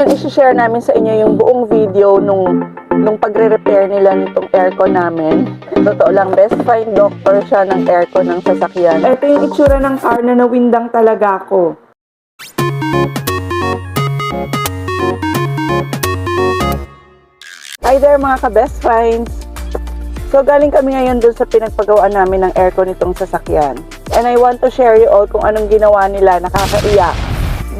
I-share namin sa inyo yung buong video nung pagre-repair nila nitong aircon namin. Totoo lang, best find doctor siya ng aircon ng sasakyan. Ito yung itsura ng car na nawindang talaga ako. Hi there mga ka-best finds! So galing kami ngayon dun sa pinagpagawaan namin ng aircon nitong sasakyan. And I want to share you all kung anong ginawa nila, nakakaiyak.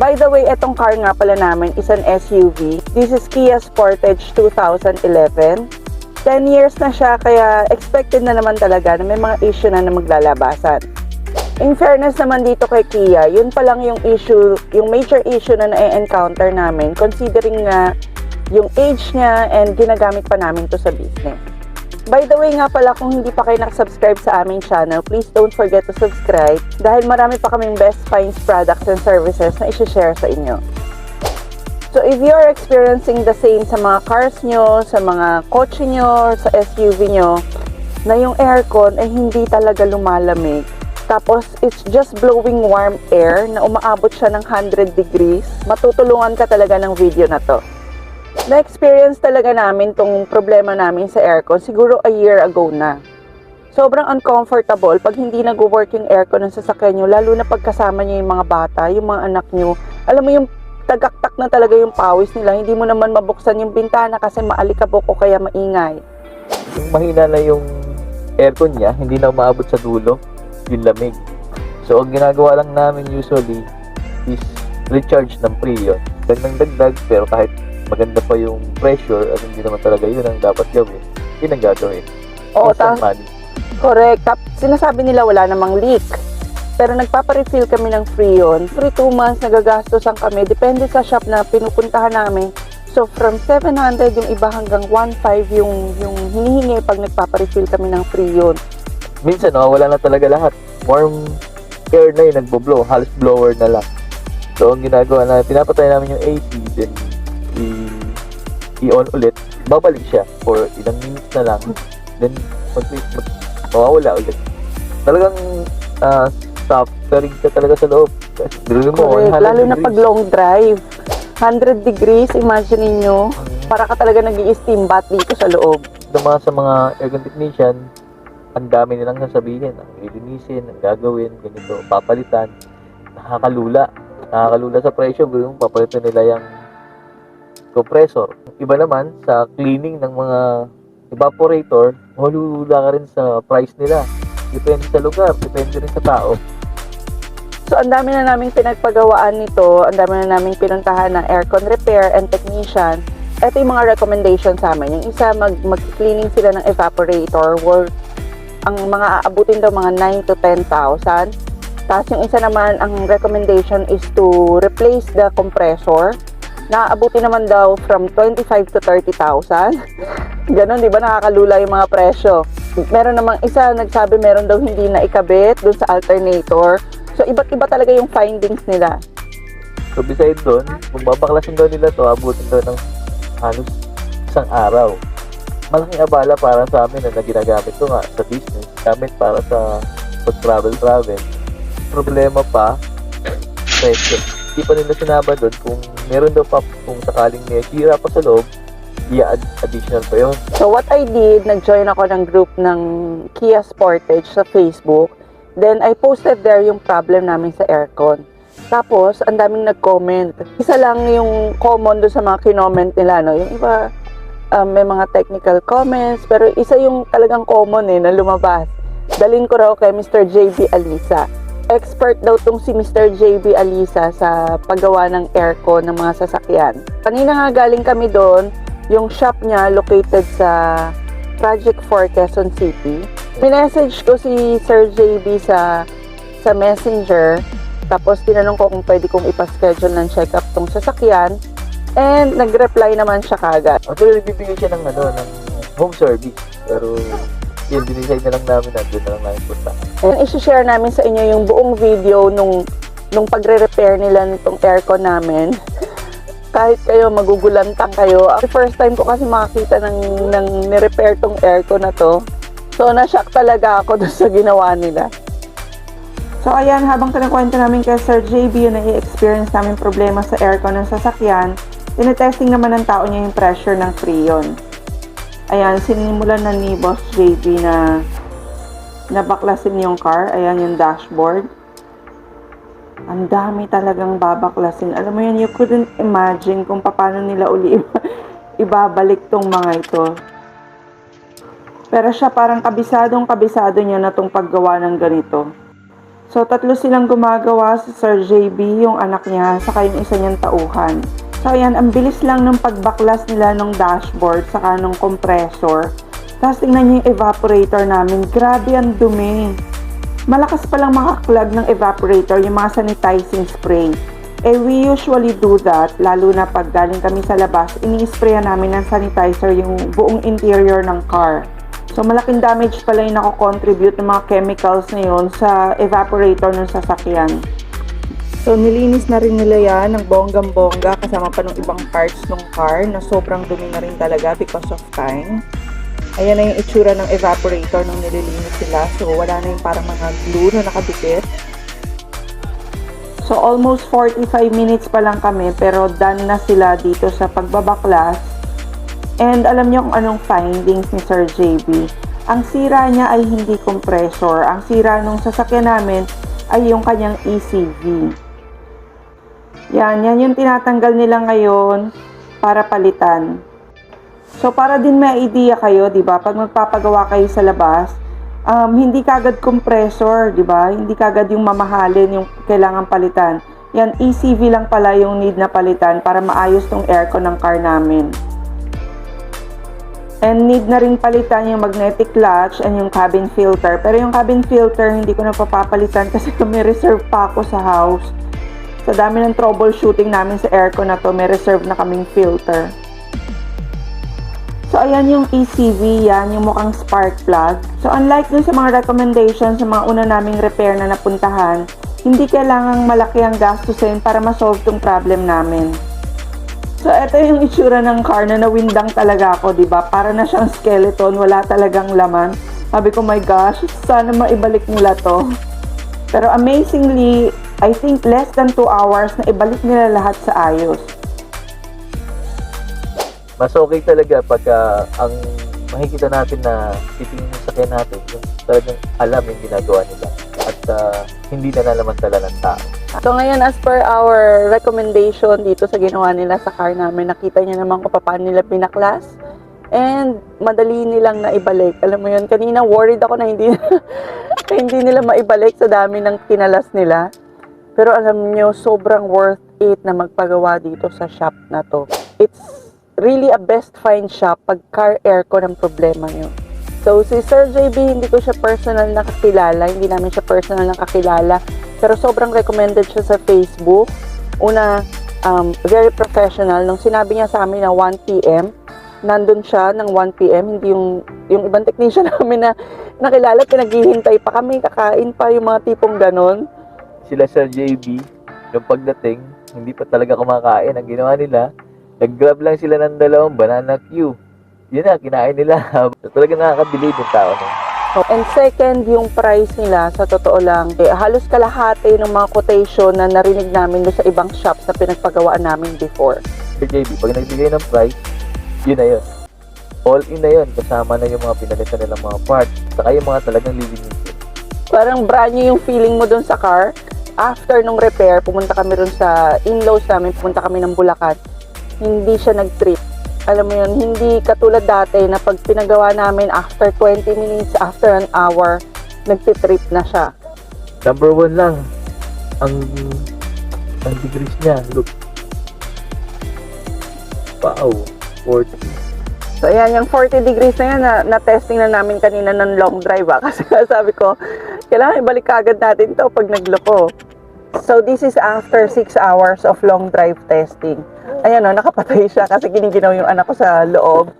By the way, etong car nga pala namin is an SUV. This is Kia Sportage 2011. 10 years na siya, kaya expected na naman talaga na may mga issue na maglalabasan. In fairness naman dito kay Kia, yun pa lang yung issue, yung major issue na na-encounter namin considering nga yung age niya and ginagamit pa namin to sa business. By the way nga pala, kung hindi pa kayo nakasubscribe sa aming channel, please don't forget to subscribe dahil marami pa kaming best finds products and services na i-share sa inyo. So if you are experiencing the same sa mga cars nyo, sa mga kotse nyo, sa SUV nyo, na yung aircon ay hindi talaga lumalamig, tapos it's just blowing warm air na umaabot siya ng 100 degrees, matutulungan ka talaga ng video na to. Na-experience talaga namin tong problema namin sa aircon siguro a year ago na. Sobrang uncomfortable pag hindi nag-work yung aircon ng sasakyan nyo, lalo na pagkasama nyo yung mga bata, yung mga anak nyo. Alam mo yung tagaktak na talaga yung pawis nila, hindi mo naman mabuksan yung bintana kasi maalikabok o kaya maingay. Yung mahina na yung aircon niya, hindi na umaabot sa dulo yung lamig. So ang ginagawa lang namin usually is recharge ng Prion. Dagdag pero kahit maganda pa yung pressure at hindi naman talaga yun ang dapat gawin, yun ang gagawin. Oo, correct. Sinasabi nila wala namang leak. Pero nagpaparefill kami ng Freon. Every 2 months nagagastosan kami. Depende sa shop na pinupuntahan namin. So from 700 yung iba hanggang 1.5 yung hinihingi pag nagpaparefill kami ng Freon. Minsan wala na talaga lahat. Warm air na yung nagbo-blow. Halos blower na lang. So ang ginagawa na, pinapatay namin yung AC, then i-on ulit, babalik siya for ilang minutes na lang, then mawawala ulit. Talagang suffering ka talaga sa loob. Lalo na pag long drive, 100 degrees, imagine niyo, para ka talaga nag-i-steam bath dito sa loob. Sa mga aircon technician, ang dami nilang sasabihin, ang ilinisin, ang gagawin, ganito, papalitan, nakakalula sa presyo, yung papalitan nila yung compressor. Iba naman sa cleaning ng mga evaporator, hulula ka rin sa price nila. Depende sa lugar, depende rin sa tao. So ang dami na naming pinagpagawaan nito, ang dami na naming pinuntahan ng aircon repair and technician. Ito yung mga recommendation sa amin. Yung isa, mag-cleaning sila ng evaporator, worth ang mga aabutin daw mga 9 to 10,000. Tapos yung isa naman, ang recommendation is to replace the compressor. Naabutin naman daw from 25 to 30,000. Ganon, di ba? Nakakalula yung mga presyo. Meron namang isa, nagsabi meron daw hindi na ikabit dun sa alternator. So, iba't iba talaga yung findings nila. So, beside doon, kung babaklasin daw nila to, abutin daw ng halos isang araw. Malaking abala para sa amin na ginagamit ko nga sa business. Gamit para sa pag-travel. Problema pa, presyo. Hindi pa nila sinaba doon kung meron daw pa, kung sakaling may sira pa sa loob, additional pa yun. So what I did, nag-join ako ng group ng Kia Sportage sa Facebook. Then I posted there yung problem namin sa aircon. Tapos, ang daming nag-comment. Isa lang yung common doon sa mga kinoment nila, no? Yung iba, may mga technical comments, pero isa yung talagang common na lumabas. Dalhin ko raw kay Mr. JB Alyssa. Expert daw tong si Mr. JB Alyssa sa paggawa ng aircon ng mga sasakyan. Kanina nga galing kami doon, yung shop niya located sa Project 4 Quezon City. Minessage ko si Sir JB sa Messenger, tapos tinanong ko kung pwede kong ipaschedule ng check-up tong sasakyan, and nag-reply naman siya kagad. Actually, nagbibigay siya ng home service, pero yun, dinisay na lang namin na doon na lang namin punta. And i-share namin sa inyo yung buong video nung pagre-repair nila nitong aircon namin. Kahit kayo, magugulantang kayo. First time ko kasi makakita ng ni-repair tong aircon na to. So, na-shock talaga ako doon sa ginawa nila. So ayan, habang kinakwento namin kay Sir JB yung nai-experience namin problema sa aircon ng sasakyan, tinetesting naman ng tao niya yung pressure ng freon. Ayan, sinimulan na ni Boss JB na nabaklasin yung car. Ayan yung dashboard. Ang dami talagang babaklasin. Alam mo yun, you couldn't imagine kung paano nila uli ibabalik tong mga ito. Pero siya parang kabisado niya na tong paggawa ng ganito. So, 3 silang gumagawa, si Sir JB, yung anak niya, saka yung isa niyang tauhan. So, ayan, ang bilis lang ng pagbaklas nila ng dashboard, saka ng compressor. Tapos, tingnan niyo yung evaporator namin. Grabe, ang dumi. Malakas palang makaklag ng evaporator, yung mga sanitizing spray. We usually do that, lalo na pag galing kami sa labas, ini-sprayan namin ng sanitizer yung buong interior ng car. So, malaking damage pala yung nako-contribute ng mga chemicals na yun sa evaporator ng sasakyan. So, nilinis na rin nila yan ng bonggang-bongga kasama pa ng ibang parts ng car na sobrang dumi na rin talaga because of time. Ayan na yung itsura ng evaporator nung nililinis sila. So, wala na yung parang mga glue na nakadikit. So, almost 45 minutes pa lang kami pero done na sila dito sa pagbabaklas. And alam niyo kung anong findings ni Sir JB. Ang sira niya ay hindi compressor. Ang sira nung sasakyan namin ay yung kanyang ECV. Yan yung tinatanggal nila ngayon para palitan. So para din may idea kayo, 'di ba? Pag magpapagawa kayo sa labas, hindi kagad compressor, 'di ba? Hindi kagad yung mamahalin yung kailangan palitan. Yan ECV lang pala yung need na palitan para maayos tong aircon ng car namin. And need na rin palitan yung magnetic clutch and yung cabin filter. Pero yung cabin filter, hindi ko na papapalitan kasi may reserve pa ako sa house. Sa dami ng troubleshooting namin sa aircon na to, may reserve na kaming filter. So, ayan yung ECV, yan, yung mukhang spark plug. So, unlike dun sa mga recommendations sa mga una naming repair na napuntahan, hindi kailangang malaki ang gastusin para ma-solve tong problem namin. So, ito yung itsura ng car na nawindang talaga ako, diba? Para na siyang skeleton, wala talagang laman. Sabi ko, my gosh, sana maibalik nila to. Pero amazingly, I think less than 2 hours na ibalik nila lahat sa ayos. Mas okay talaga pag ang makikita natin na titingin yung sakyan natin, yung talagang alam yung ginagawa nila. At hindi na nalamantala ng tao. So ngayon, as per our recommendation dito sa ginawa nila sa car namin, nakita niya naman kung paano nila pinaklas. And madali nilang naibalik. Alam mo yun, kanina worried ako na hindi nila maibalik sa dami ng kinalas nila. Pero alam nyo, sobrang worth it na magpagawa dito sa shop na to. It's really a best find shop pag car aircon ang problema nyo. So, si Sir JB, hindi ko siya personal nakakilala. Hindi namin siya personal nakakilala. Pero sobrang recommended siya sa Facebook. Una, very professional. Nung sinabi niya sa amin na 1 p.m., nandun siya ng 1 p.m. Hindi yung ibang technician namin na nakilala, pinaghihintay pa kami, kakain pa yung mga tipong ganon. Sila Sir JB, yung pagdating, hindi pa talaga kumakain. Ang ginawa nila, nag-grab lang sila ng 2 banana Q. Yun na, kinain nila. Talaga nakaka-believe yung tao na. And second, yung price nila, sa totoo lang, halos kalahati ng mga quotation na narinig namin doon sa ibang shops na pinagpagawaan namin before. Sir JB, pag nagbigay ng price, yun na yun. All in na yun. Kasama na yung mga pinalitan nilang mga parts. Saka yung mga talagang lilinisin. Parang brand new yung feeling mo doon sa car. After nung repair, pumunta kami ron sa in-laws namin, pumunta kami ng Bulacan. Hindi siya nag-trip. Alam mo yun, hindi katulad dati na pag pinagawa namin after 20 minutes, after an hour, nagtitrip na siya. Number 1 lang, ang degrees niya, look. Wow, 40. So ayan, yung 40 degrees na yan, na-testing na namin kanina ng long drive. Kasi sabi ko, kailangan ibalik agad natin to pag nagloko. So this is after 6 hours of long drive testing. Ayan o, nakapatay siya kasi giniginaw yung anak ko sa loob.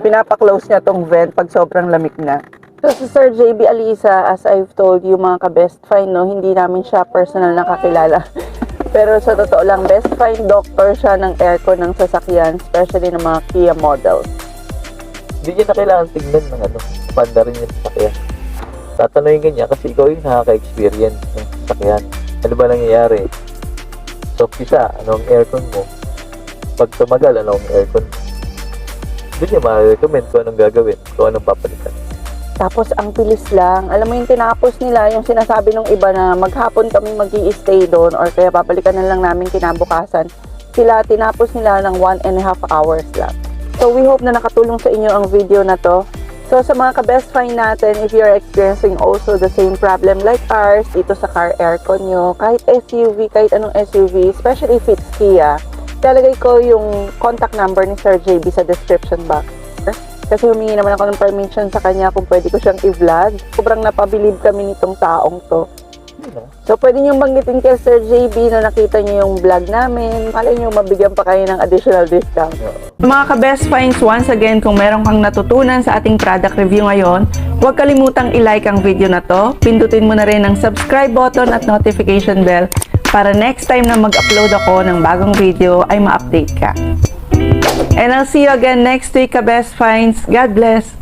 Pinapa-close niya tong vent pag sobrang lamig na. So si Sir JB Alyssa, as I've told you mga ka-best find, no, hindi namin siya personal nakakilala. Pero sa totoo lang, best find doctor siya ng aircon ng sasakyan, especially ng mga Kia models. Hindi niya na kailangan tignan ng panda rin yung sasakyan. Tatanungin ka niya kasi ikaw yung nakaka-experience ng sasakyan. Ano ba nangyayari? So, kisa, anong aircon mo? pag tumagal, anong aircon, doon niya ma-recommend kung anong gagawin, kung anong papalitan. Tapos ang bilis lang. Alam mo yung tinapos nila, yung sinasabi ng iba na maghapon kami mag-i-stay doon or kaya babalikan na lang namin kinabukasan. Sila tinapos nila ng 1.5 hours lang. So we hope na nakatulong sa inyo ang video na to. So sa mga ka-best find natin, if you're experiencing also the same problem like ours dito sa car aircon nyo, kahit SUV, kahit anong SUV, especially if it's Kia, talagay ko yung contact number ni Sir JB sa description box. Kasi humingi naman ako ng permission sa kanya kung pwede ko siyang i-vlog. Sobrang napabilib kami nitong taong to. So, pwede niyong banggitin kay Sir JB na nakita niyo yung vlog namin. Malay niyo, mabigyan pa kayo ng additional discount. Mga ka-best finds, once again, kung meron kang natutunan sa ating product review ngayon, huwag kalimutang i-like ang video na to. Pindutin mo na rin ang subscribe button at notification bell para next time na mag-upload ako ng bagong video ay ma-update ka. And I'll see you again next week, ka-best finds. God bless!